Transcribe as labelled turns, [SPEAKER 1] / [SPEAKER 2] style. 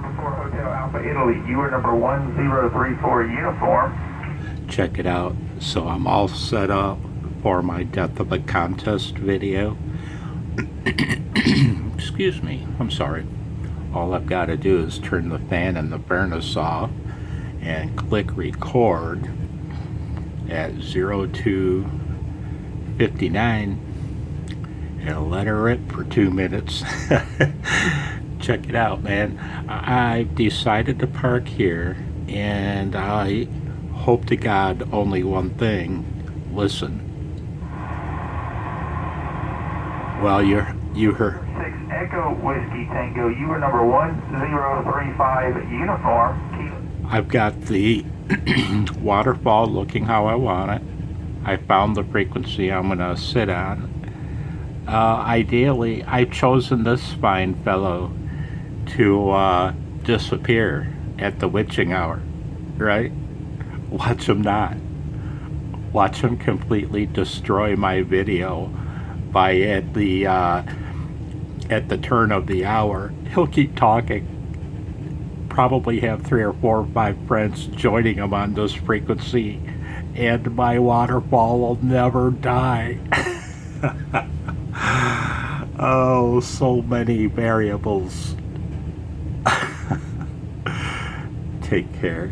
[SPEAKER 1] Hotel Alpha Italy, you are number 1034 uniform.
[SPEAKER 2] Check it out. So I'm all set up for my Death of a Contest video. Excuse me, I'm sorry. All I've got to do is turn the fan and the furnace off and click record at 02:59 and let her rip for 2 minutes. Check it out, man. I've decided to park here, and I hope to God only one thing. Listen. Well, you heard.
[SPEAKER 1] 6 Echo Whiskey Tango, you are number 1035 uniform.
[SPEAKER 2] I've got the waterfall looking how I want it. I found the frequency I'm gonna sit on. Ideally, I've chosen this fine fellow to disappear at the witching hour, right? Watch him not. Watch him completely destroy my video by at the turn of the hour. He'll keep talking. Probably have 3 or 4 or 5 friends joining him on this frequency, and my waterfall will never die. Oh, so many variables. Take care.